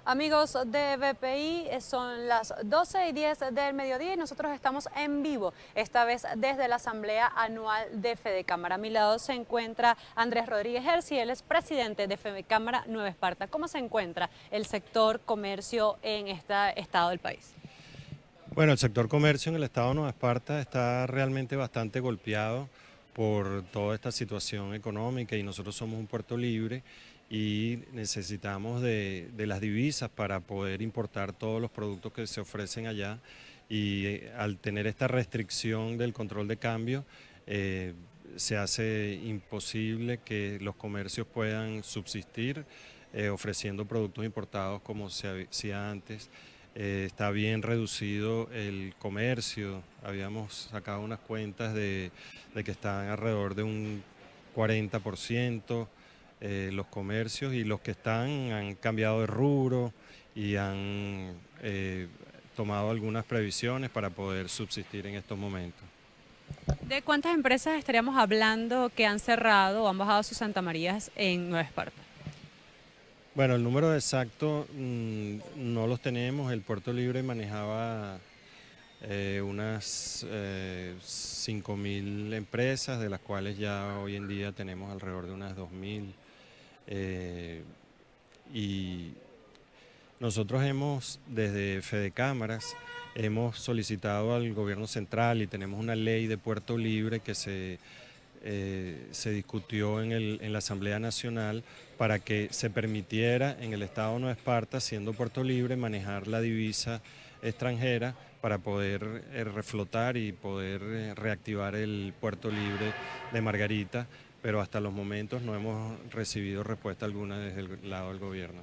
Amigos de BPI, son las 12:10 del mediodía y nosotros estamos en vivo, esta vez desde la Asamblea Anual de Fedecámara. A mi lado se encuentra Andrés Rodríguez Herzi, él es presidente de Fedecámara Nueva Esparta. ¿Cómo se encuentra el sector comercio en este estado del país? Bueno, el sector comercio en el estado de Nueva Esparta está realmente bastante golpeado por toda esta situación económica y nosotros somos un puerto libre y necesitamos de las divisas para poder importar todos los productos que se ofrecen allá y al tener esta restricción del control de cambio se hace imposible que los comercios puedan subsistir ofreciendo productos importados como se hacía antes. Está bien reducido el comercio, habíamos sacado unas cuentas de que están alrededor de un 40% los comercios, y los que han cambiado de rubro y han tomado algunas previsiones para poder subsistir en estos momentos. ¿De cuántas empresas estaríamos hablando que han cerrado o han bajado sus Santa Marías en Nueva Esparta? Bueno, el número exacto no los tenemos. El Puerto Libre manejaba unas 5.000 empresas, de las cuales ya hoy en día tenemos alrededor de unas 2.000. Y nosotros desde Fedecámaras, hemos solicitado al gobierno central y tenemos una ley de Puerto Libre que se discutió en la Asamblea Nacional para que se permitiera en el estado de Nueva Esparta, siendo Puerto Libre, manejar la divisa extranjera para poder reflotar y poder reactivar el puerto libre de Margarita, pero hasta los momentos no hemos recibido respuesta alguna desde el lado del gobierno.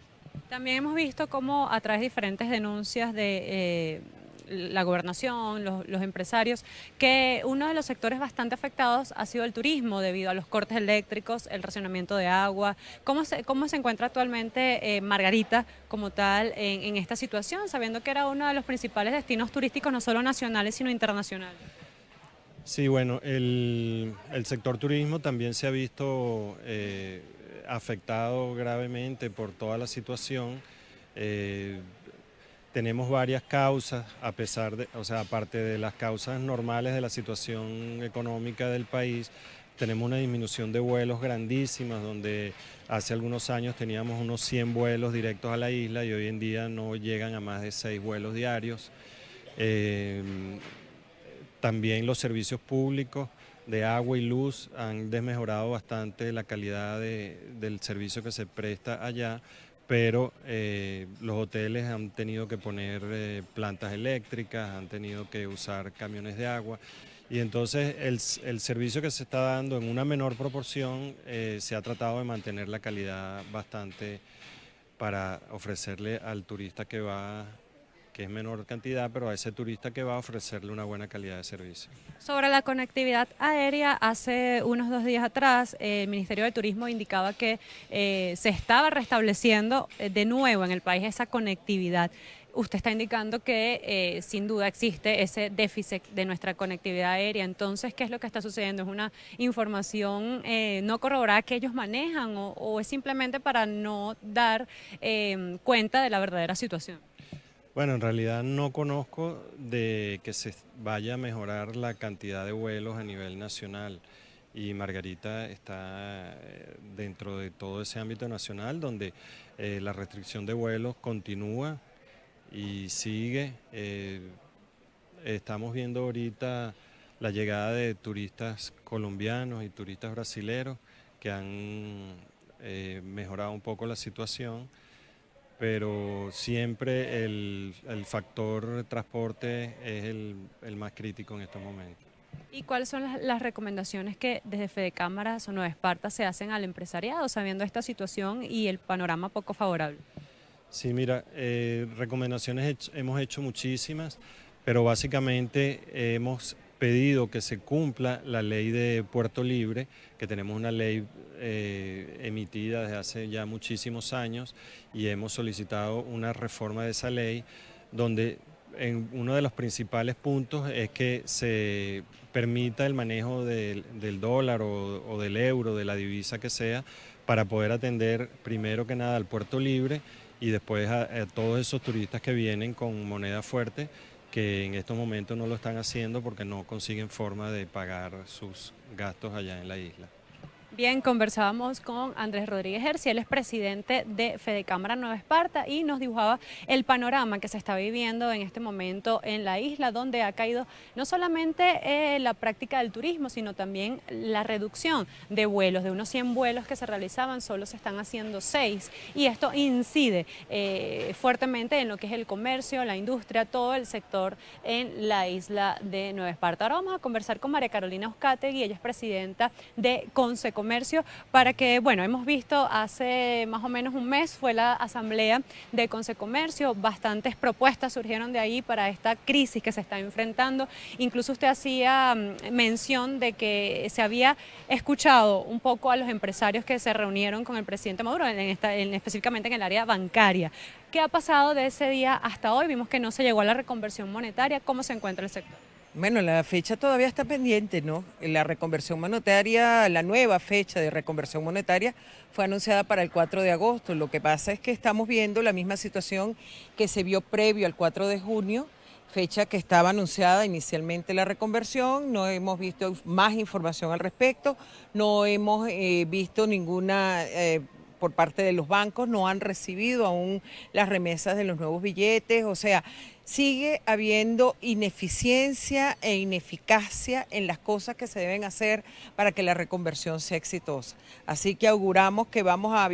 También hemos visto cómo a través de diferentes denuncias de la gobernación, los empresarios, que uno de los sectores bastante afectados ha sido el turismo debido a los cortes eléctricos, el racionamiento de agua. ¿Cómo se encuentra actualmente Margarita como tal en esta situación, sabiendo que era uno de los principales destinos turísticos, no solo nacionales, sino internacionales? Sí, bueno, el sector turismo también se ha visto afectado gravemente por toda la situación. Tenemos varias causas, aparte de las causas normales de la situación económica del país. Tenemos una disminución de vuelos grandísimas, donde hace algunos años teníamos unos 100 vuelos directos a la isla y hoy en día no llegan a más de 6 vuelos diarios. También los servicios públicos de agua y luz han desmejorado bastante la calidad del servicio que se presta allá, pero los hoteles han tenido que poner plantas eléctricas, han tenido que usar camiones de agua, y entonces el servicio que se está dando en una menor proporción se ha tratado de mantener la calidad bastante para ofrecerle al turista que es menor cantidad, pero a ese turista que va a ofrecerle una buena calidad de servicio. Sobre la conectividad aérea, hace unos 2 días atrás, el Ministerio de Turismo indicaba que se estaba restableciendo de nuevo en el país esa conectividad. Usted está indicando que sin duda existe ese déficit de nuestra conectividad aérea. Entonces, ¿qué es lo que está sucediendo? ¿Es una información no corroborada que ellos manejan o es simplemente para no dar cuenta de la verdadera situación? Bueno, en realidad no conozco de que se vaya a mejorar la cantidad de vuelos a nivel nacional, y Margarita está dentro de todo ese ámbito nacional donde la restricción de vuelos continúa y sigue. Estamos viendo ahorita la llegada de turistas colombianos y turistas brasileros que han mejorado un poco la situación, pero siempre el factor transporte es el más crítico en estos momentos. ¿Y cuáles son las recomendaciones que desde Fedecámaras o Nueva Esparta se hacen al empresariado, sabiendo esta situación y el panorama poco favorable? Sí, mira, recomendaciones hemos hecho muchísimas, pero básicamente hemos pedido que se cumpla la ley de Puerto Libre, que tenemos una ley emitida desde hace ya muchísimos años, y hemos solicitado una reforma de esa ley donde uno de los principales puntos es que se permita el manejo del dólar o del euro, de la divisa que sea, para poder atender primero que nada al Puerto Libre y después a todos esos turistas que vienen con moneda fuerte, que en estos momentos no lo están haciendo porque no consiguen forma de pagar sus gastos allá en la isla. Bien, conversábamos con Andrés Rodríguez Herci, él es presidente de Fedecámara Nueva Esparta y nos dibujaba el panorama que se está viviendo en este momento en la isla, donde ha caído no solamente la práctica del turismo, sino también la reducción de vuelos. De unos 100 vuelos que se realizaban, solo se están haciendo 6 y esto incide fuertemente en lo que es el comercio, la industria, todo el sector en la isla de Nueva Esparta. Ahora vamos a conversar con María Carolina Uzcategui, ella es presidenta de Consecomercio, para que, bueno, hemos visto hace más o menos un mes fue la asamblea de Consecomercio, bastantes propuestas surgieron de ahí para esta crisis que se está enfrentando. Incluso usted hacía mención de que se había escuchado un poco a los empresarios que se reunieron con el presidente Maduro, específicamente en el área bancaria. ¿Qué ha pasado de ese día hasta hoy? Vimos que no se llegó a la reconversión monetaria. ¿Cómo se encuentra el sector? Bueno, la fecha todavía está pendiente, ¿no? La reconversión monetaria, la nueva fecha de reconversión monetaria fue anunciada para el 4 de agosto. Lo que pasa es que estamos viendo la misma situación que se vio previo al 4 de junio, fecha que estaba anunciada inicialmente la reconversión. No hemos visto más información al respecto, no hemos visto ninguna... por parte de los bancos, no han recibido aún las remesas de los nuevos billetes, o sea, sigue habiendo ineficiencia e ineficacia en las cosas que se deben hacer para que la reconversión sea exitosa. Así que auguramos que vamos a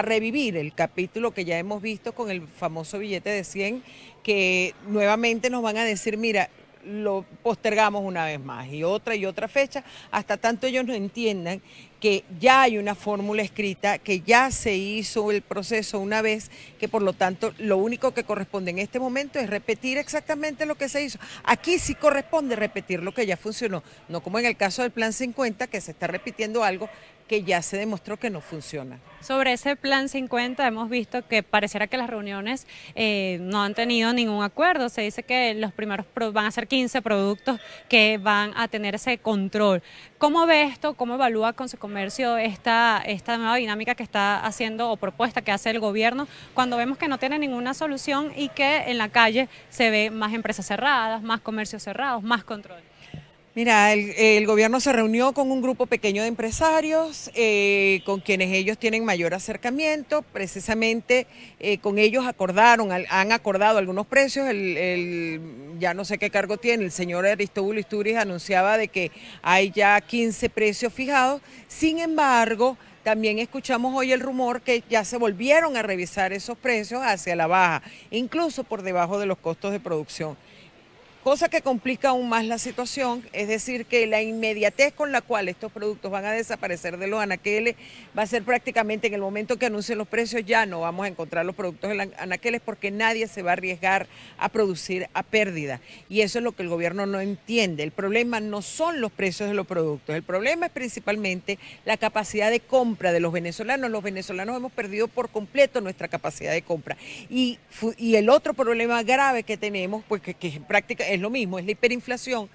revivir el capítulo que ya hemos visto con el famoso billete de 100, que nuevamente nos van a decir, mira, lo postergamos una vez más y otra fecha, hasta tanto ellos no entiendan que ya hay una fórmula escrita, que ya se hizo el proceso una vez, que por lo tanto lo único que corresponde en este momento es repetir exactamente lo que se hizo. Aquí sí corresponde repetir lo que ya funcionó, no como en el caso del Plan 50, que se está repitiendo algo que ya se demostró que no funciona. Sobre ese Plan 50 hemos visto que pareciera que las reuniones no han tenido ningún acuerdo. Se dice que los primeros van a ser 15 productos que van a tener ese control. ¿Cómo ve esto? ¿Cómo evalúa Consecomercio esta nueva dinámica que está haciendo o propuesta que hace el gobierno cuando vemos que no tiene ninguna solución y que en la calle se ve más empresas cerradas, más comercios cerrados, más control? Mira, el gobierno se reunió con un grupo pequeño de empresarios, con quienes ellos tienen mayor acercamiento, precisamente con ellos han acordado algunos precios, ya no sé qué cargo tiene, el señor Aristóbulo Isturiz anunciaba de que hay ya 15 precios fijados, sin embargo, también escuchamos hoy el rumor que ya se volvieron a revisar esos precios hacia la baja, incluso por debajo de los costos de producción. Cosa que complica aún más la situación, es decir, que la inmediatez con la cual estos productos van a desaparecer de los anaqueles va a ser prácticamente en el momento que anuncien los precios ya no vamos a encontrar los productos en los anaqueles porque nadie se va a arriesgar a producir a pérdida. Y eso es lo que el gobierno no entiende. El problema no son los precios de los productos, el problema es principalmente la capacidad de compra de los venezolanos. Los venezolanos hemos perdido por completo nuestra capacidad de compra. Y el otro problema grave que tenemos, pues que en práctica es lo mismo, es la hiperinflación,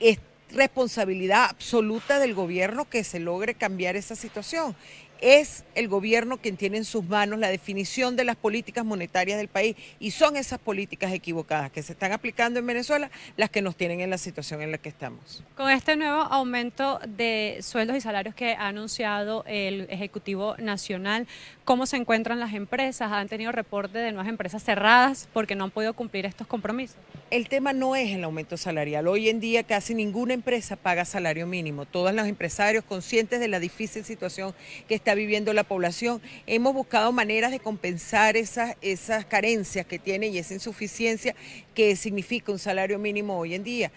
es responsabilidad absoluta del gobierno que se logre cambiar esa situación. Es el gobierno quien tiene en sus manos la definición de las políticas monetarias del país y son esas políticas equivocadas que se están aplicando en Venezuela las que nos tienen en la situación en la que estamos. Con este nuevo aumento de sueldos y salarios que ha anunciado el Ejecutivo Nacional, ¿cómo se encuentran las empresas? ¿Han tenido reporte de nuevas empresas cerradas porque no han podido cumplir estos compromisos? El tema no es el aumento salarial. Hoy en día casi ninguna empresa paga salario mínimo. Todos los empresarios conscientes de la difícil situación que está viviendo la población, hemos buscado maneras de compensar esas carencias que tiene y esa insuficiencia que significa un salario mínimo hoy en día.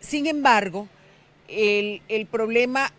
Sin embargo, el problema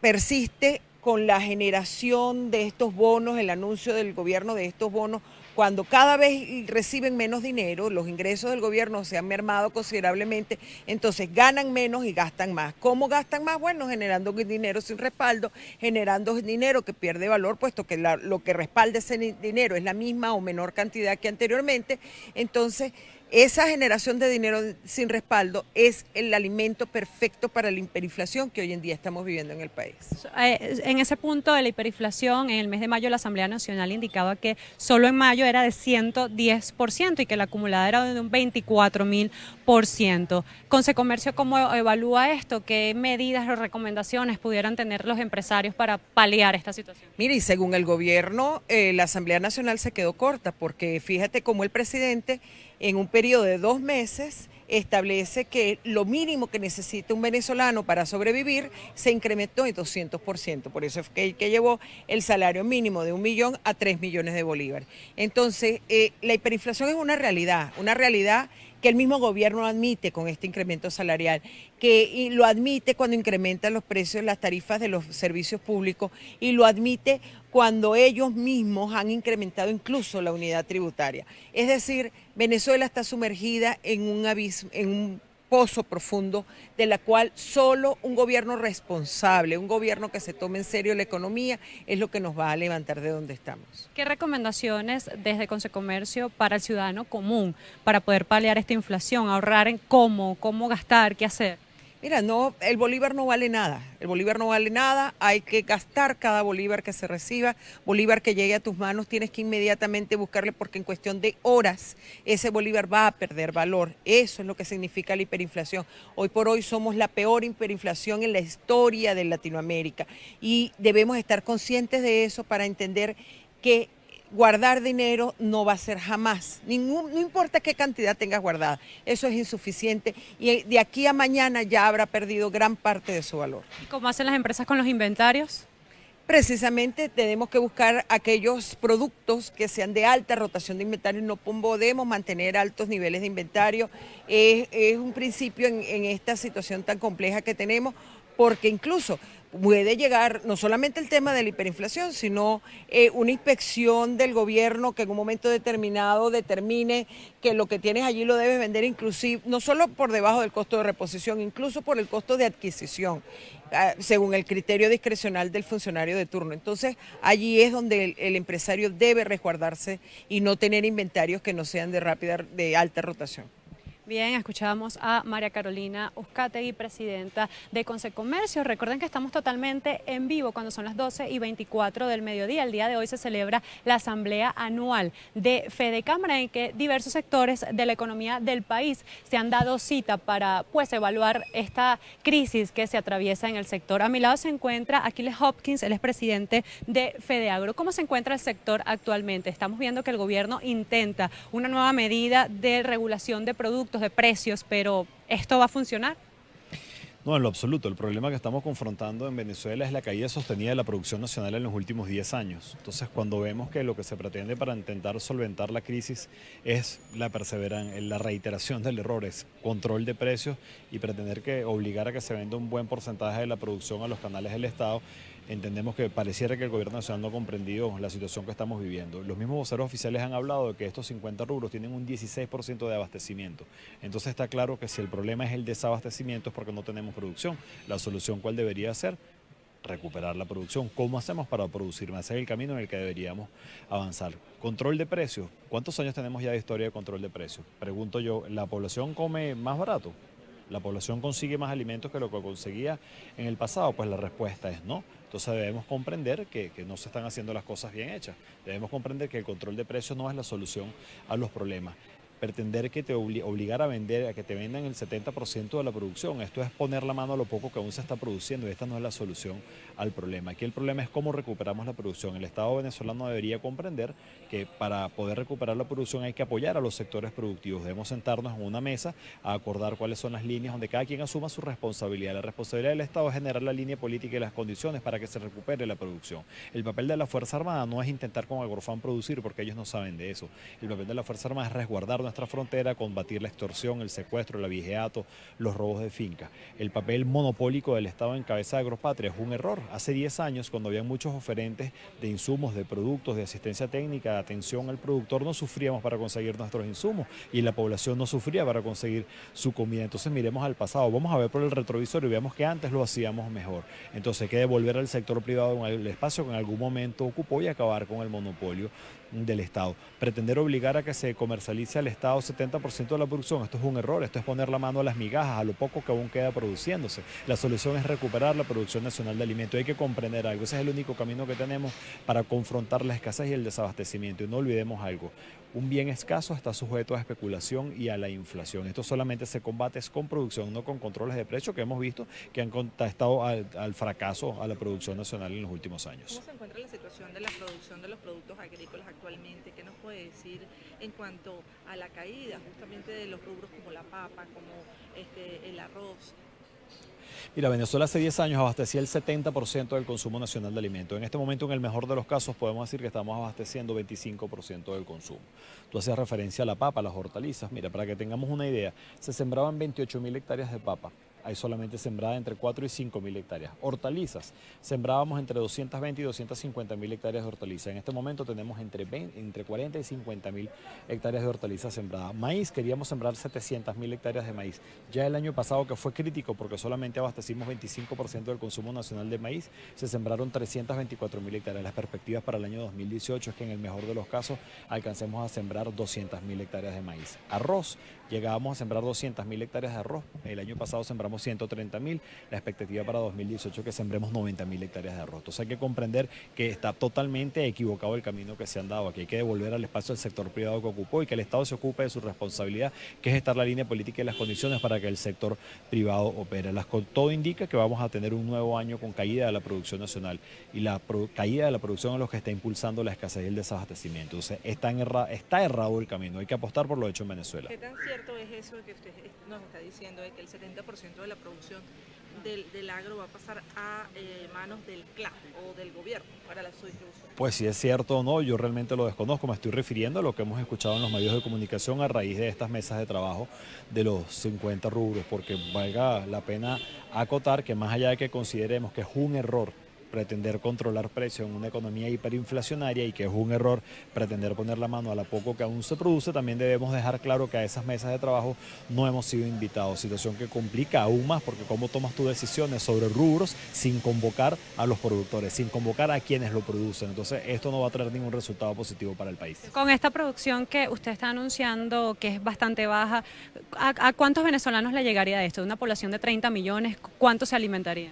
persiste con la generación de estos bonos, el anuncio del gobierno de estos bonos, cuando cada vez reciben menos dinero, los ingresos del gobierno se han mermado considerablemente, entonces ganan menos y gastan más. ¿Cómo gastan más? Bueno, generando dinero sin respaldo, generando dinero que pierde valor, puesto que lo que respalda ese dinero es la misma o menor cantidad que anteriormente, entonces esa generación de dinero sin respaldo es el alimento perfecto para la hiperinflación que hoy en día estamos viviendo en el país. En ese punto de la hiperinflación, en el mes de mayo la Asamblea Nacional indicaba que solo en mayo era de 110% y que la acumulada era de un 24.000%. Consecomercio, ¿cómo evalúa esto? ¿Qué medidas o recomendaciones pudieran tener los empresarios para paliar esta situación? Mire, y según el gobierno, la Asamblea Nacional se quedó corta, porque fíjate cómo el presidente en un periodo de 2 meses establece que lo mínimo que necesita un venezolano para sobrevivir se incrementó en 200%. Por eso es que llevó el salario mínimo de 1 millón a 3 millones de bolívares. Entonces, la hiperinflación es una realidad que el mismo gobierno admite con este incremento salarial, y lo admite cuando incrementan los precios, las tarifas de los servicios públicos, y lo admite cuando ellos mismos han incrementado incluso la unidad tributaria. Es decir, Venezuela está sumergida en un abismo, en un pozo profundo, de la cual solo un gobierno responsable, un gobierno que se tome en serio la economía, es lo que nos va a levantar de donde estamos. ¿Qué recomendaciones desde Consecomercio para el ciudadano común para poder paliar esta inflación, ahorrar en cómo gastar, qué hacer? Mira, no, el bolívar no vale nada, hay que gastar cada bolívar que se reciba, bolívar que llegue a tus manos, tienes que inmediatamente buscarle, porque en cuestión de horas ese bolívar va a perder valor. Eso es lo que significa la hiperinflación. Hoy por hoy somos la peor hiperinflación en la historia de Latinoamérica y debemos estar conscientes de eso para entender que guardar dinero no va a ser jamás, no importa qué cantidad tengas guardada, eso es insuficiente y de aquí a mañana ya habrá perdido gran parte de su valor. ¿Cómo hacen las empresas con los inventarios? Precisamente tenemos que buscar aquellos productos que sean de alta rotación de inventario, no podemos mantener altos niveles de inventario, es un principio en esta situación tan compleja que tenemos, porque incluso puede llegar no solamente el tema de la hiperinflación, sino una inspección del gobierno que en un momento determinado determine que lo que tienes allí lo debes vender, inclusive, no solo por debajo del costo de reposición, incluso por el costo de adquisición, según el criterio discrecional del funcionario de turno. Entonces, allí es donde el empresario debe resguardarse y no tener inventarios que no sean de alta rotación. Bien, escuchábamos a María Carolina Uzcategui, presidenta de Consecomercio. Recuerden que estamos totalmente en vivo cuando son las 12:24 del mediodía. El día de hoy se celebra la Asamblea Anual de Fedecámara, en que diversos sectores de la economía del país se han dado cita para evaluar esta crisis que se atraviesa en el sector. A mi lado se encuentra Aquiles Hopkins, él es presidente de Fedeagro. ¿Cómo se encuentra el sector actualmente? Estamos viendo que el gobierno intenta una nueva medida de regulación de productos, de precios, pero ¿esto va a funcionar? No, en lo absoluto. El problema que estamos confrontando en Venezuela es la caída sostenida de la producción nacional en los últimos 10 años. Entonces, cuando vemos que lo que se pretende para intentar solventar la crisis es la reiteración del error, es control de precios y pretender obligar a que se venda un buen porcentaje de la producción a los canales del Estado, entendemos que pareciera que el gobierno nacional no ha comprendido la situación que estamos viviendo. Los mismos voceros oficiales han hablado de que estos 50 rubros tienen un 16% de abastecimiento. Entonces está claro que si el problema es el desabastecimiento es porque no tenemos producción. La solución, ¿cuál debería ser? Recuperar la producción. ¿Cómo hacemos para producir más? Ese es el camino en el que deberíamos avanzar. Control de precios. ¿Cuántos años tenemos ya de historia de control de precios? Pregunto yo, ¿la población come más barato? ¿La población consigue más alimentos que lo que conseguía en el pasado? Pues la respuesta es no. Entonces debemos comprender que no se están haciendo las cosas bien hechas. Debemos comprender que el control de precios no es la solución a los problemas. Pretender que te obligar a vender, a que te vendan el 70% de la producción, esto es poner la mano a lo poco que aún se está produciendo y esta no es la solución al problema. Aquí el problema es cómo recuperamos la producción. El Estado venezolano debería comprender que para poder recuperar la producción hay que apoyar a los sectores productivos. Debemos sentarnos en una mesa a acordar cuáles son las líneas donde cada quien asuma su responsabilidad. La responsabilidad del Estado es generar la línea política y las condiciones para que se recupere la producción. El papel de la Fuerza Armada no es intentar con Agrofan producir porque ellos no saben de eso. El papel de la Fuerza Armada es resguardar nuestra frontera, combatir la extorsión, el secuestro, el abigeato, los robos de finca. El papel monopólico del Estado en cabeza de Agropatria es un error. Hace 10 años, cuando había muchos oferentes de insumos, de productos, de asistencia técnica, de atención al productor, no sufríamos para conseguir nuestros insumos y la población no sufría para conseguir su comida. Entonces miremos al pasado, vamos a ver por el retrovisor y veamos que antes lo hacíamos mejor. Entonces hay que devolver al sector privado el espacio que en algún momento ocupó y acabar con el monopolio del Estado. Pretender obligar a que se comercialice al Estado 70% de la producción, esto es un error, esto es poner la mano a las migajas, a lo poco que aún queda produciéndose. La solución es recuperar la producción nacional de alimentos. Hay que comprender algo, ese es el único camino que tenemos para confrontar la escasez y el desabastecimiento. Y no olvidemos algo, un bien escaso está sujeto a especulación y a la inflación. Esto solamente se combate con producción, no con controles de precios que hemos visto que han contestado al fracaso a la producción nacional en los últimos años. ¿Cómo se encuentra la situación de la producción de los productos agrícolas actualmente? ¿Qué nos puede decir en cuanto a la caída justamente de los rubros como la papa, como el arroz? Mira, Venezuela hace 10 años abastecía el 70% del consumo nacional de alimentos. En este momento, en el mejor de los casos, podemos decir que estamos abasteciendo 25% del consumo. Tú hacías referencia a la papa, a las hortalizas. Mira, para que tengamos una idea, se sembraban 28.000 hectáreas de papa. Hay solamente sembrada entre 4 y 5.000 hectáreas. Hortalizas, sembrábamos entre 220 y 250.000 hectáreas de hortalizas. En este momento tenemos entre 40 y 50.000 hectáreas de hortalizas sembradas. Maíz, queríamos sembrar 700.000 hectáreas de maíz. Ya el año pasado, que fue crítico porque solamente abastecimos 25% del consumo nacional de maíz, se sembraron 324.000 hectáreas. Las perspectivas para el año 2018 es que en el mejor de los casos alcancemos a sembrar 200.000 hectáreas de maíz. Arroz, llegábamos a sembrar 200.000 hectáreas de arroz. El año pasado sembramos 130.000, la expectativa para 2018 es que sembremos 90.000 hectáreas de arroz. Entonces hay que comprender que está totalmente equivocado el camino que se han dado, que hay que devolver al espacio del sector privado que ocupó y que el Estado se ocupe de su responsabilidad, que es estar la línea política y las condiciones para que el sector privado opere. Todo indica que vamos a tener un nuevo año con caída de la producción nacional y la caída de la producción es lo que está impulsando la escasez y el desabastecimiento. Entonces está errado el camino, hay que apostar por lo hecho en Venezuela. ¿Qué tan cierto es eso que usted nos está diciendo de que el 70% de la producción del agro va a pasar a manos del CLAP o del gobierno para su distribución? Pues si es cierto o no, yo realmente lo desconozco. Me estoy refiriendo a lo que hemos escuchado en los medios de comunicación a raíz de estas mesas de trabajo de los 50 rubros, porque valga la pena acotar que más allá de que consideremos que es un error pretender controlar precios en una economía hiperinflacionaria y que es un error pretender poner la mano a la poco que aún se produce, también debemos dejar claro que a esas mesas de trabajo no hemos sido invitados, situación que complica aún más porque cómo tomas tus decisiones sobre rubros sin convocar a los productores, sin convocar a quienes lo producen. Entonces esto no va a traer ningún resultado positivo para el país. Con esta producción que usted está anunciando, que es bastante baja, ¿a cuántos venezolanos le llegaría esto? De una población de 30 millones, ¿cuánto se alimentaría?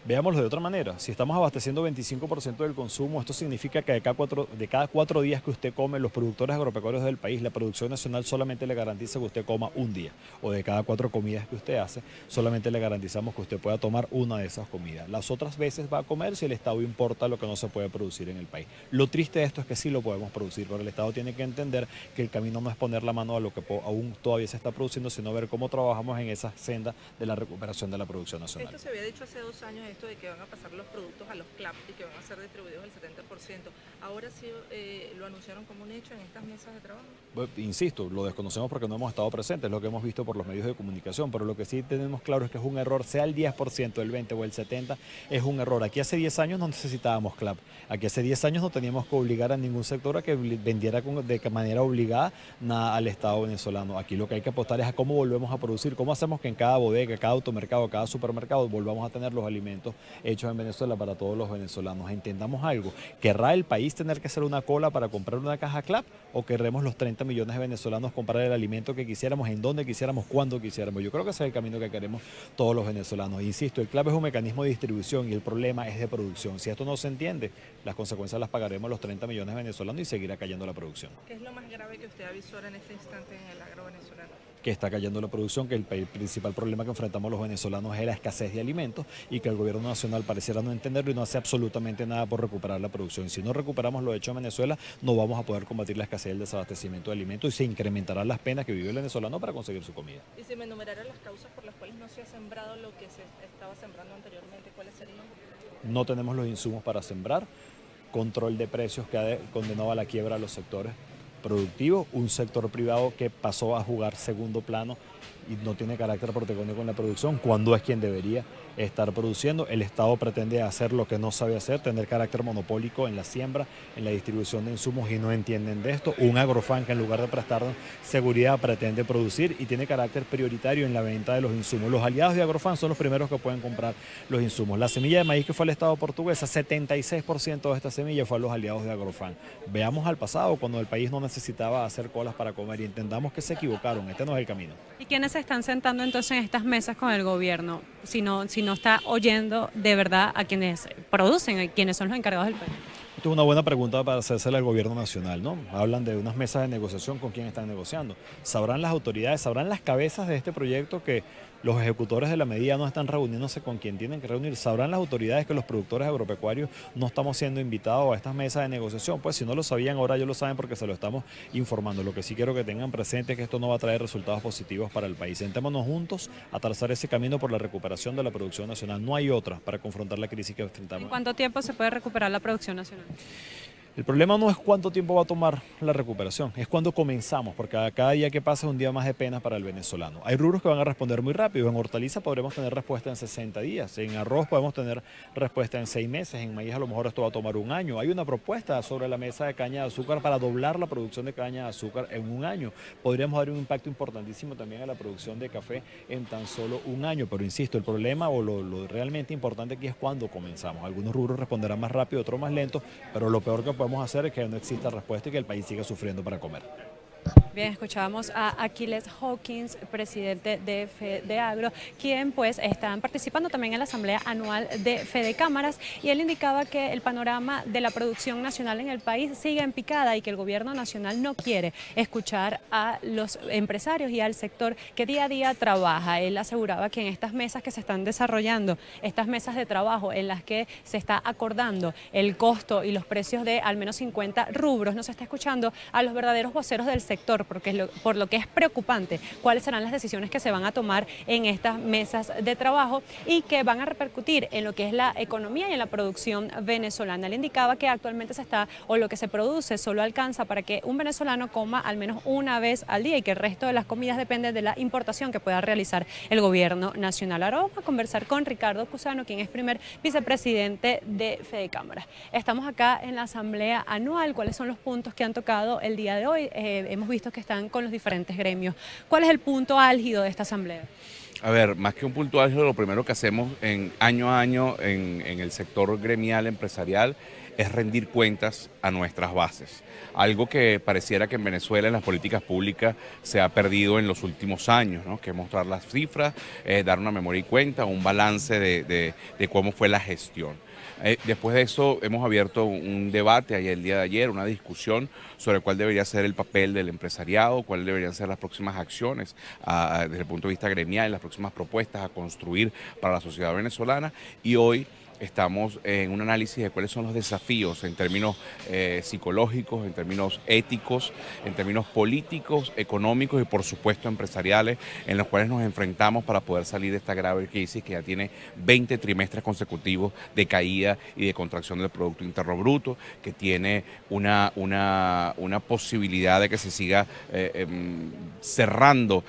Veámoslo de otra manera, si estamos abasteciendo 25% del consumo, esto significa que de cada 4 días que usted come, los productores agropecuarios del país, la producción nacional solamente le garantiza que usted coma un día, o de cada 4 comidas que usted hace, solamente le garantizamos que usted pueda tomar una de esas comidas. Las otras veces va a comer si el Estado importa lo que no se puede producir en el país. Lo triste de esto es que sí lo podemos producir, pero el Estado tiene que entender que el camino no es poner la mano a lo que aún todavía se está produciendo, sino ver cómo trabajamos en esa senda de la recuperación de la producción nacional. Esto se había dicho hace 2 años, esto de que van a pasar los productos a los CLAP y que van a ser distribuidos al 70%. Ahora sí lo anunciaron como un hecho en estas mesas de trabajo. Bueno, insisto, lo desconocemos porque no hemos estado presentes, es lo que hemos visto por los medios de comunicación, pero lo que sí tenemos claro es que es un error, sea el 10%, el 20% o el 70%, es un error. Aquí hace 10 años no necesitábamos CLAP, aquí hace 10 años no teníamos que obligar a ningún sector a que vendiera de manera obligada nada al Estado venezolano. Aquí lo que hay que apostar es a cómo volvemos a producir, cómo hacemos que en cada bodega, cada automercado, cada supermercado volvamos a tener los alimentos hechos en Venezuela para todos los venezolanos. Entendamos algo, ¿querrá el país tener que hacer una cola para comprar una caja CLAP o querremos los 30 millones de venezolanos comprar el alimento que quisiéramos, en donde quisiéramos, cuando quisiéramos? Yo creo que ese es el camino que queremos todos los venezolanos. Insisto, el CLAP es un mecanismo de distribución y el problema es de producción. Si esto no se entiende, las consecuencias las pagaremos los 30 millones de venezolanos y seguirá cayendo la producción. ¿Qué es lo más grave que usted avisora en este instante en el agro venezolano? Que está cayendo la producción, que el principal problema que enfrentamos los venezolanos es la escasez de alimentos y que el gobierno nacional pareciera no entenderlo y no hace absolutamente nada por recuperar la producción. Y si no recuperamos lo hecho en Venezuela, no vamos a poder combatir la escasez y el desabastecimiento de alimentos y se incrementarán las penas que vive el venezolano para conseguir su comida. Y si me enumeraran las causas por las cuales no se ha sembrado lo que se estaba sembrando anteriormente, ¿cuáles serían? No tenemos los insumos para sembrar, control de precios que ha condenado a la quiebra a los sectores productivo, un sector privado que pasó a jugar segundo plano y no tiene carácter protagónico en la producción, cuando es quien debería estar produciendo. El Estado pretende hacer lo que no sabe hacer, tener carácter monopólico en la siembra, en la distribución de insumos, y no entienden de esto. Un Agrofan que en lugar de prestarnos seguridad pretende producir y tiene carácter prioritario en la venta de los insumos. Los aliados de Agrofan son los primeros que pueden comprar los insumos. La semilla de maíz que fue al Estado portuguesa, 76% de esta semilla fue a los aliados de Agrofan. Veamos al pasado, cuando el país no necesitaba hacer colas para comer, y entendamos que se equivocaron. Este no es el camino. ¿Y quiénes se están sentando entonces en estas mesas con el gobierno? Si no está oyendo de verdad a quienes producen, a quienes son los encargados del país. Esto es una buena pregunta para hacérsela al gobierno nacional, ¿no? Hablan de unas mesas de negociación, ¿con quién están negociando? ¿Sabrán las autoridades, sabrán las cabezas de este proyecto que los ejecutores de la medida no están reuniéndose con quien tienen que reunir? ¿Sabrán las autoridades que los productores agropecuarios no estamos siendo invitados a estas mesas de negociación? Pues si no lo sabían, ahora ya lo saben porque se lo estamos informando. Lo que sí quiero que tengan presente es que esto no va a traer resultados positivos para el país. Sentémonos juntos a trazar ese camino por la recuperación de la producción nacional. No hay otra para confrontar la crisis que enfrentamos. ¿En cuánto tiempo se puede recuperar la producción nacional? El problema no es cuánto tiempo va a tomar la recuperación, es cuando comenzamos, porque cada día que pasa es un día más de pena para el venezolano. Hay rubros que van a responder muy rápido. En hortaliza podremos tener respuesta en 60 días, en arroz podemos tener respuesta en 6 meses, en maíz a lo mejor esto va a tomar un año. Hay una propuesta sobre la mesa de caña de azúcar para doblar la producción de caña de azúcar en un año. Podríamos dar un impacto importantísimo también a la producción de café en tan solo un año, pero insisto, el problema o lo realmente importante aquí es cuando comenzamos. Algunos rubros responderán más rápido, otros más lento, pero lo peor que podemos hacer es que no exista respuesta y que el país siga sufriendo para comer. Bien, escuchábamos a Aquiles Hawkins, presidente de FEDEAGRO, quien pues están participando también en la Asamblea Anual de Fedecámaras, y él indicaba que el panorama de la producción nacional en el país sigue en picada y que el gobierno nacional no quiere escuchar a los empresarios y al sector que día a día trabaja. Él aseguraba que en estas mesas que se están desarrollando, estas mesas de trabajo en las que se está acordando el costo y los precios de al menos 50 rubros, no se está escuchando a los verdaderos voceros del sector, porque por lo que es preocupante cuáles serán las decisiones que se van a tomar en estas mesas de trabajo y que van a repercutir en lo que es la economía y en la producción venezolana. Él indicaba que actualmente lo que se produce solo alcanza para que un venezolano coma al menos una vez al día y que el resto de las comidas depende de la importación que pueda realizar el gobierno nacional. Ahora vamos a conversar con Ricardo Cusano, quien es primer vicepresidente de Fedecámaras. Estamos acá en la Asamblea Anual. ¿Cuáles son los puntos que han tocado el día de hoy? Hemos visto que están con los diferentes gremios. ¿Cuál es el punto álgido de esta asamblea? A ver, más que un punto álgido, lo primero que hacemos año a año en el sector gremial empresarial es rendir cuentas a nuestras bases. Algo que pareciera que en Venezuela en las políticas públicas se ha perdido en los últimos años, ¿no? Que es mostrar las cifras, dar una memoria y cuenta, un balance de cómo fue la gestión. Después de eso hemos abierto un debate el día de ayer, una discusión sobre cuál debería ser el papel del empresariado, cuáles deberían ser las próximas acciones desde el punto de vista gremial, las próximas propuestas a construir para la sociedad venezolana, y hoy estamos en un análisis de cuáles son los desafíos en términos psicológicos, en términos éticos, en términos políticos, económicos y por supuesto empresariales, en los cuales nos enfrentamos para poder salir de esta grave crisis que ya tiene 20 trimestres consecutivos de caída y de contracción del Producto Interno Bruto, que tiene una posibilidad de que se siga cerrando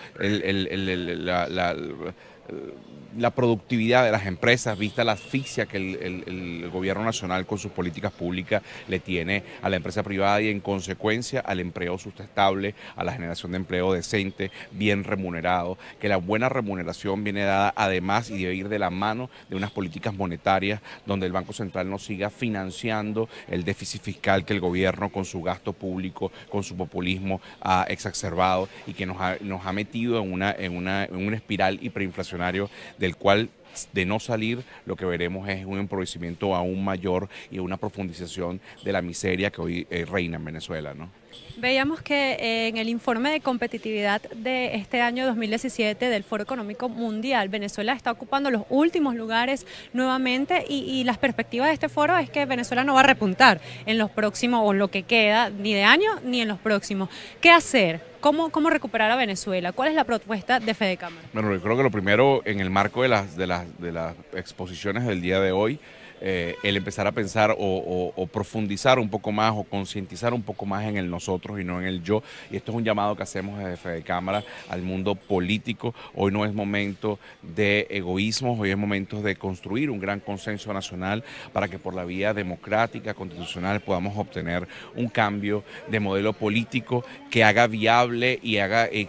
la productividad de las empresas, vista la asfixia que el gobierno nacional con sus políticas públicas le tiene a la empresa privada y en consecuencia al empleo sustentable, a la generación de empleo decente, bien remunerado, que la buena remuneración viene dada además y debe ir de la mano de unas políticas monetarias donde el Banco Central no siga financiando el déficit fiscal que el gobierno con su gasto público, con su populismo ha exacerbado y que nos ha metido en una espiral hiperinflacionario del cual, de no salir, lo que veremos es un empobrecimiento aún mayor y una profundización de la miseria que hoy reina en Venezuela, ¿no? Veíamos que en el informe de competitividad de este año 2017 del Foro Económico Mundial, Venezuela está ocupando los últimos lugares nuevamente y las perspectivas de este foro es que Venezuela no va a repuntar en los próximos o lo que queda ni de año ni en los próximos. ¿Qué hacer? ¿Cómo recuperar a Venezuela? ¿Cuál es la propuesta de Fedecámaras? Bueno, yo creo que lo primero, en el marco de las exposiciones del día de hoy, el empezar a pensar o profundizar un poco más o concientizar un poco más en el nosotros y no en el yo. Y esto es un llamado que hacemos desde Fede Cámara al mundo político. Hoy no es momento de egoísmos, hoy es momento de construir un gran consenso nacional para que por la vía democrática, constitucional, podamos obtener un cambio de modelo político que haga viable y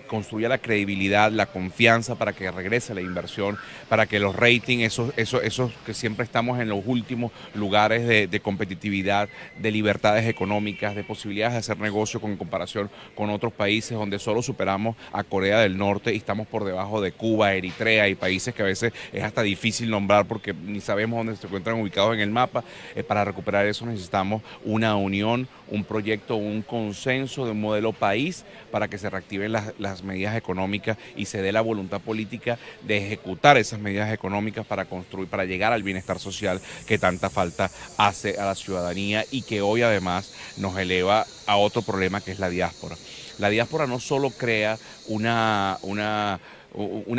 construya la credibilidad, la confianza para que regrese la inversión, para que los ratings, esos que siempre estamos en los últimos lugares de competitividad, de libertades económicas, de posibilidades de hacer negocio en comparación con otros países donde solo superamos a Corea del Norte y estamos por debajo de Cuba, Eritrea y países que a veces es hasta difícil nombrar porque ni sabemos dónde se encuentran ubicados en el mapa. Para recuperar eso necesitamos una unión, un proyecto, un consenso de un modelo país para que se reactiven las medidas económicas y se dé la voluntad política de ejecutar esas medidas económicas para construir, para llegar al bienestar social que tanta falta hace a la ciudadanía y que hoy además nos eleva a otro problema que es la diáspora. La diáspora no solo crea una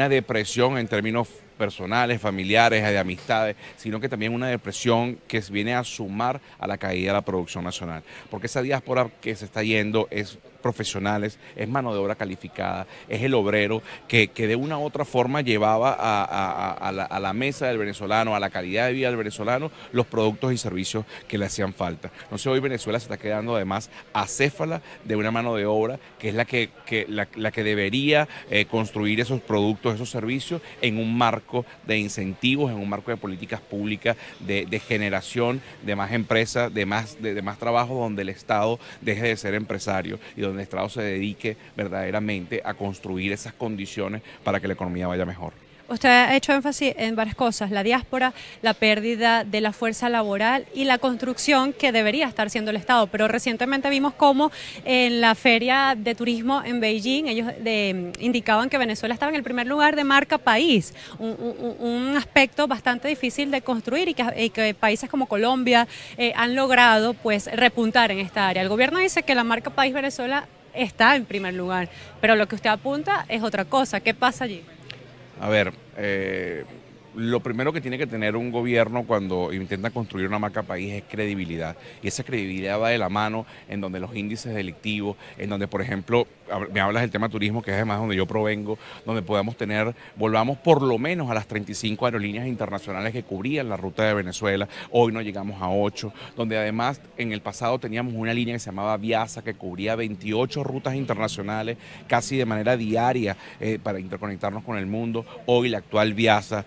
depresión en términos personales, familiares, de amistades, sino que también una depresión que viene a sumar a la caída de la producción nacional. Porque esa diáspora que se está yendo es profesionales, es mano de obra calificada, es el obrero que de una u otra forma llevaba a la mesa del venezolano, a la calidad de vida del venezolano, los productos y servicios que le hacían falta. Entonces hoy Venezuela se está quedando además acéfala de una mano de obra que es la que debería construir esos productos, esos servicios en un marco de incentivos, en un marco de políticas públicas, de generación de más empresas, de más trabajo, donde el Estado deje de ser empresario y donde el Estado se dedique verdaderamente a construir esas condiciones para que la economía vaya mejor. Usted ha hecho énfasis en varias cosas, la diáspora, la pérdida de la fuerza laboral y la construcción que debería estar haciendo el Estado, pero recientemente vimos cómo en la feria de turismo en Beijing ellos indicaban que Venezuela estaba en el primer lugar de marca país, un aspecto bastante difícil de construir y que países como Colombia han logrado pues repuntar en esta área. El gobierno dice que la marca país Venezuela está en primer lugar, pero lo que usted apunta es otra cosa. ¿Qué pasa allí? A ver, lo primero que tiene que tener un gobierno cuando intenta construir una marca país es credibilidad. Y esa credibilidad va de la mano en donde los índices delictivos, en donde, por ejemplo, me hablas del tema turismo, que es además donde yo provengo, donde podamos volvamos por lo menos a las 35 aerolíneas internacionales que cubrían la ruta de Venezuela. Hoy no llegamos a 8, donde además en el pasado teníamos una línea que se llamaba Viasa, que cubría 28 rutas internacionales casi de manera diaria para interconectarnos con el mundo. Hoy la actual Viasa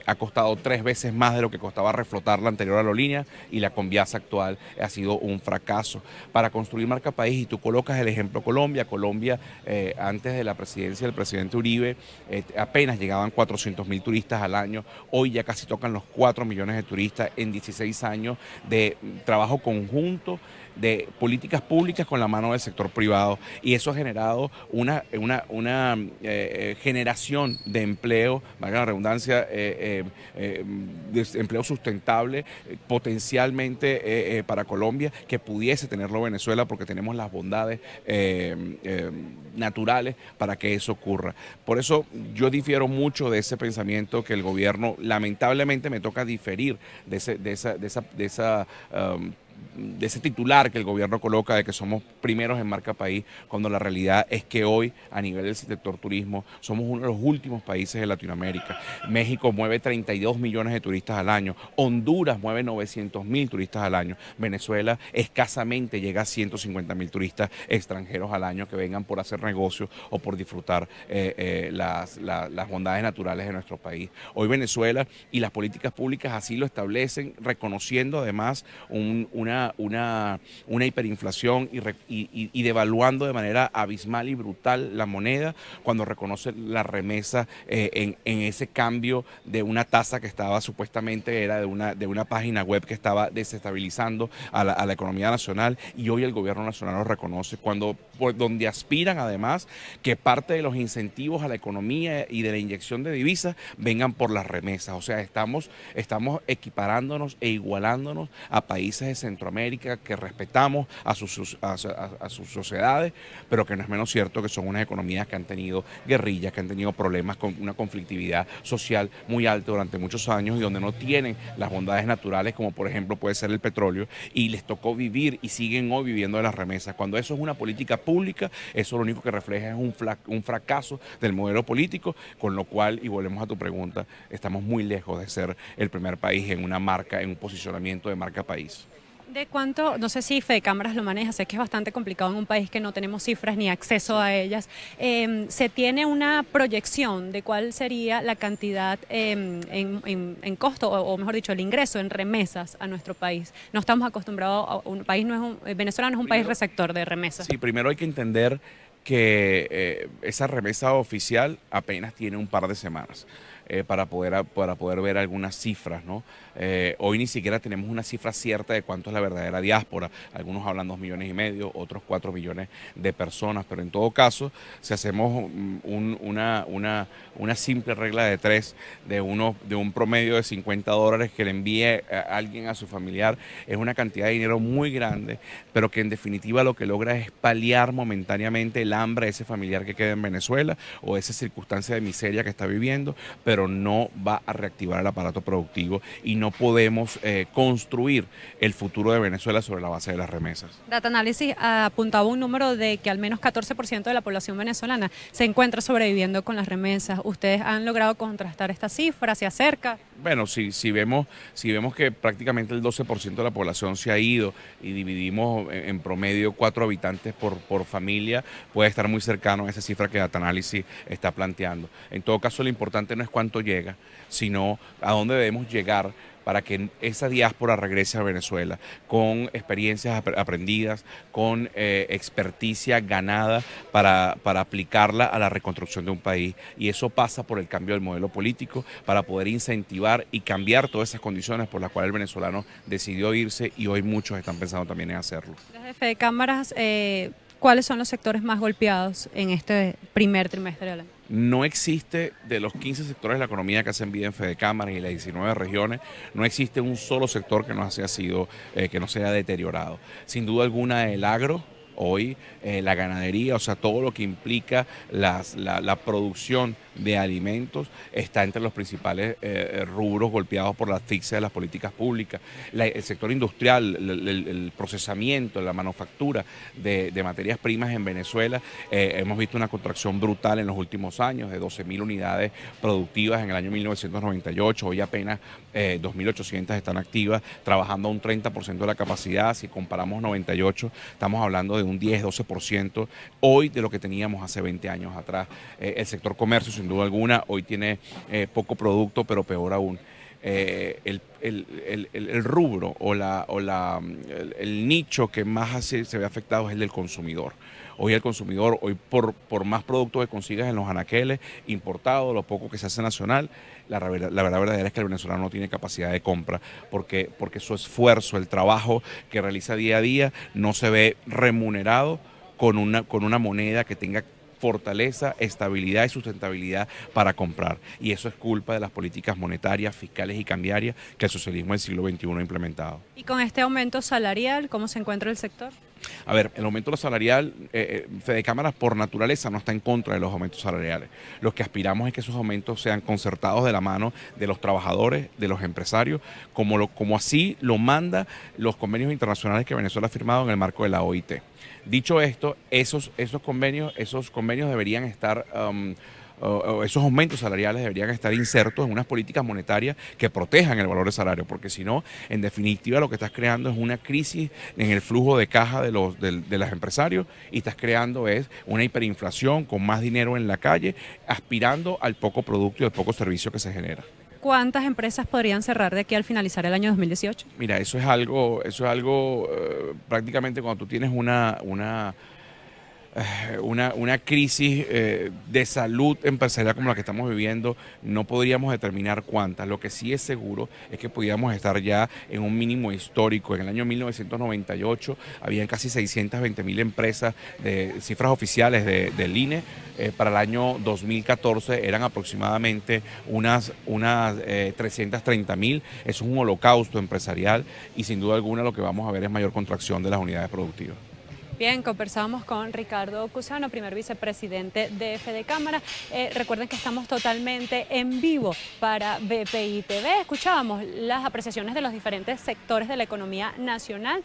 ha costado 3 veces más de lo que costaba reflotar la anterior aerolínea y la Conviasa actual ha sido un fracaso. Para construir marca país, y tú colocas el ejemplo Colombia, antes de la presidencia del presidente Uribe apenas llegaban 400.000 turistas al año, hoy ya casi tocan los 4 millones de turistas en 16 años de trabajo conjunto, de políticas públicas con la mano del sector privado, y eso ha generado una generación de empleo, valga la redundancia, de empleo sustentable potencialmente para Colombia, que pudiese tenerlo Venezuela porque tenemos las bondades naturales para que eso ocurra. Por eso yo difiero mucho de ese pensamiento que el gobierno, lamentablemente me toca diferir de ese titular que el gobierno coloca de que somos primeros en marca país, cuando la realidad es que hoy a nivel del sector turismo somos uno de los últimos países de Latinoamérica. México mueve 32 millones de turistas al año, Honduras mueve 900.000 turistas al año, Venezuela escasamente llega a 150.000 turistas extranjeros al año que vengan por hacer negocios o por disfrutar las bondades naturales de nuestro país. Hoy Venezuela y las políticas públicas así lo establecen, reconociendo además una hiperinflación y devaluando de manera abismal y brutal la moneda, cuando reconoce la remesa en ese cambio de una tasa que estaba supuestamente era de una página web que estaba desestabilizando a la economía nacional, y hoy el gobierno nacional lo reconoce, donde aspiran además que parte de los incentivos a la economía y de la inyección de divisas vengan por las remesas. O sea, estamos equiparándonos e igualándonos a países de Centroamérica, que respetamos a sus sociedades, pero que no es menos cierto que son unas economías que han tenido guerrillas, que han tenido problemas con una conflictividad social muy alta durante muchos años y donde no tienen las bondades naturales, como por ejemplo puede ser el petróleo, y les tocó vivir y siguen hoy viviendo de las remesas. Cuando eso es una política pública, eso lo único que refleja es un fracaso del modelo político, con lo cual, y volvemos a tu pregunta, estamos muy lejos de ser el primer país en una marca, en un posicionamiento de marca país. ¿De cuánto? No sé si Fedecámaras lo maneja, sé que es bastante complicado en un país que no tenemos cifras ni acceso a ellas. ¿Se tiene una proyección de cuál sería la cantidad en costo, o mejor dicho, el ingreso en remesas a nuestro país? No estamos acostumbrados a un país, Venezuela no es un país receptor de remesas. Sí, primero hay que entender que esa remesa oficial apenas tiene un par de semanas. Para poder ver algunas cifras, ¿no? Hoy ni siquiera tenemos una cifra cierta de cuánto es la verdadera diáspora. Algunos hablan 2,5 millones, otros 4 millones de personas, pero en todo caso, si hacemos una simple regla de 3 de un promedio de $50 que le envíe a alguien a su familiar, es una cantidad de dinero muy grande, pero que en definitiva lo que logra es paliar momentáneamente el hambre de ese familiar que queda en Venezuela o esa circunstancia de miseria que está viviendo, pero no va a reactivar el aparato productivo y no podemos construir el futuro de Venezuela sobre la base de las remesas. Data Analysis apuntaba un número de que al menos 14% de la población venezolana se encuentra sobreviviendo con las remesas. ¿Ustedes han logrado contrastar esta cifra? ¿Se acerca? Bueno, si vemos que prácticamente el 12% de la población se ha ido y dividimos en promedio 4 habitantes por familia, puede estar muy cercano a esa cifra que Data Analysis está planteando. En todo caso, lo importante no es cuánto llega, sino a dónde debemos llegar para que esa diáspora regrese a Venezuela con experiencias aprendidas, con experticia ganada para aplicarla a la reconstrucción de un país. Y eso pasa por el cambio del modelo político para poder incentivar y cambiar todas esas condiciones por las cuales el venezolano decidió irse y hoy muchos están pensando también en hacerlo. Desde Fedecámaras, ¿cuáles son los sectores más golpeados en este primer trimestre del año? No existe, de los 15 sectores de la economía que hacen vida en Fedecámaras y las 19 regiones, no existe un solo sector que no se haya deteriorado. Sin duda alguna el agro, hoy la ganadería, o sea, todo lo que implica la producción de alimentos está entre los principales rubros golpeados por la asfixia de las políticas públicas. El sector industrial, el procesamiento, la manufactura de materias primas en Venezuela, hemos visto una contracción brutal en los últimos años, de 12.000 unidades productivas en el año 1998, hoy apenas 2.800 están activas, trabajando a un 30% de la capacidad. Si comparamos 98, estamos hablando de un 10-12% hoy de lo que teníamos hace 20 años atrás. El sector comercio, sin duda alguna, hoy tiene poco producto, pero peor aún. El rubro o el nicho que más se ve afectado es el del consumidor. Hoy el consumidor, por más productos que consigas en los anaqueles, importados, lo poco que se hace nacional, la verdad verdadera es que el venezolano no tiene capacidad de compra porque su esfuerzo, el trabajo que realiza día a día no se ve remunerado con una moneda que tenga fortaleza, estabilidad y sustentabilidad para comprar. Y eso es culpa de las políticas monetarias, fiscales y cambiarias que el socialismo del siglo XXI ha implementado. Y con este aumento salarial, ¿cómo se encuentra el sector? A ver, el aumento salarial, Fedecámaras por naturaleza no está en contra de los aumentos salariales. Lo que aspiramos es que esos aumentos sean concertados de la mano de los trabajadores, de los empresarios, como así lo manda los convenios internacionales que Venezuela ha firmado en el marco de la OIT. Dicho esto, esos convenios deberían estar... esos aumentos salariales deberían estar insertos en unas políticas monetarias que protejan el valor del salario, porque si no, en definitiva lo que estás creando es una crisis en el flujo de caja de los empresarios y estás creando es una hiperinflación con más dinero en la calle, aspirando al poco producto y al poco servicio que se genera. ¿Cuántas empresas podrían cerrar de aquí al finalizar el año 2018? Mira, eso es algo prácticamente cuando tú tienes una crisis de salud empresarial como la que estamos viviendo, no podríamos determinar cuántas. Lo que sí es seguro es que podríamos estar ya en un mínimo histórico. En el año 1998 habían casi 620.000 empresas, de cifras oficiales del INE. Para el año 2014 eran aproximadamente unas 330.000. Es un holocausto empresarial y sin duda alguna lo que vamos a ver es mayor contracción de las unidades productivas. Bien, conversamos con Ricardo Cusano, primer vicepresidente de Fedecámara. Recuerden que estamos totalmente en vivo para BPI TV. Escuchábamos las apreciaciones de los diferentes sectores de la economía nacional.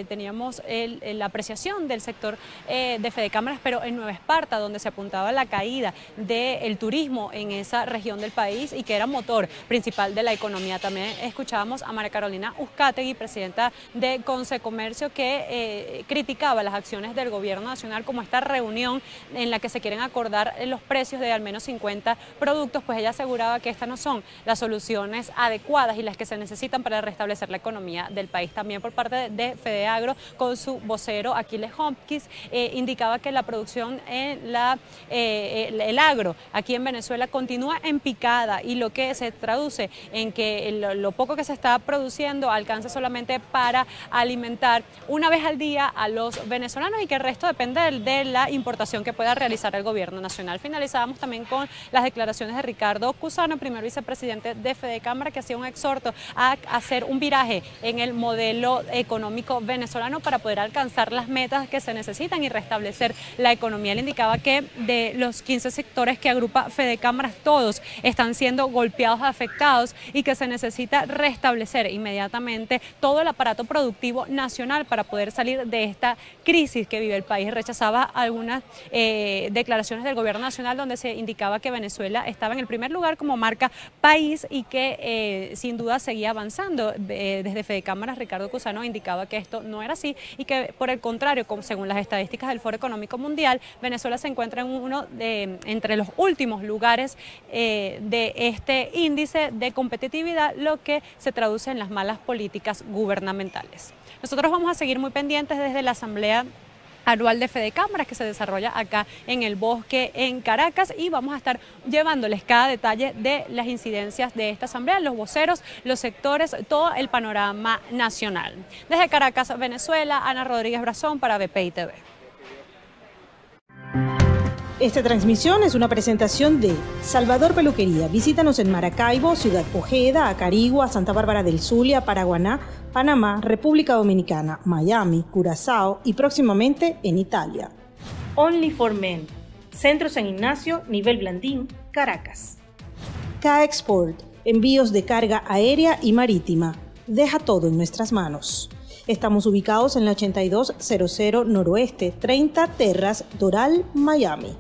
Teníamos la apreciación del sector de Fedecámaras, pero en Nueva Esparta, donde se apuntaba la caída del turismo en esa región del país y que era motor principal de la economía. También escuchábamos a María Carolina Uzcategui, presidenta de Concecomercio, que criticaba las acciones del gobierno nacional, como esta reunión en la que se quieren acordar los precios de al menos 50 productos, pues ella aseguraba que estas no son las soluciones adecuadas y las que se necesitan para restablecer la economía del país. También por parte de Fedeagro, con su vocero Aquiles Hopkins, indicaba que la producción en el agro aquí en Venezuela continúa en picada y lo que se traduce en que lo poco que se está produciendo alcanza solamente para alimentar una vez al día a los venezolanos y que el resto depende de la importación que pueda realizar el gobierno nacional. Finalizábamos también con las declaraciones de Ricardo Cusano, primer vicepresidente de Fedecámara, que hacía un exhorto a hacer un viraje en el modelo económico venezolano para poder alcanzar las metas que se necesitan y restablecer la economía. Él indicaba que de los 15 sectores que agrupa Fedecámaras, todos están siendo golpeados, afectados y que se necesita restablecer inmediatamente todo el aparato productivo nacional para poder salir de esta crisis que vive el país. Rechazaba algunas declaraciones del gobierno nacional donde se indicaba que Venezuela estaba en el primer lugar como marca país y que sin duda seguía avanzando. Desde Fedecámaras, Ricardo Cusano indicaba que esto no era así y que por el contrario, según las estadísticas del Foro Económico Mundial, Venezuela se encuentra en entre los últimos lugares de este índice de competitividad, lo que se traduce en las malas políticas gubernamentales. Nosotros vamos a seguir muy pendientes desde la Asamblea Anual de Fedecámaras que se desarrolla acá en el Bosque en Caracas y vamos a estar llevándoles cada detalle de las incidencias de esta asamblea, los voceros, los sectores, todo el panorama nacional. Desde Caracas, Venezuela, Ana Rodríguez Brazón para BPI TV. Esta transmisión es una presentación de Salvador Peluquería. Visítanos en Maracaibo, Ciudad Ojeda, Acarigua, Santa Bárbara del Zulia, Paraguaná, Panamá, República Dominicana, Miami, Curazao y próximamente en Italia. Only for Men. Centro San Ignacio, nivel Blandín, Caracas. K-Export. Envíos de carga aérea y marítima. Deja todo en nuestras manos. Estamos ubicados en la 8200 Noroeste, 30 Terras, Doral, Miami.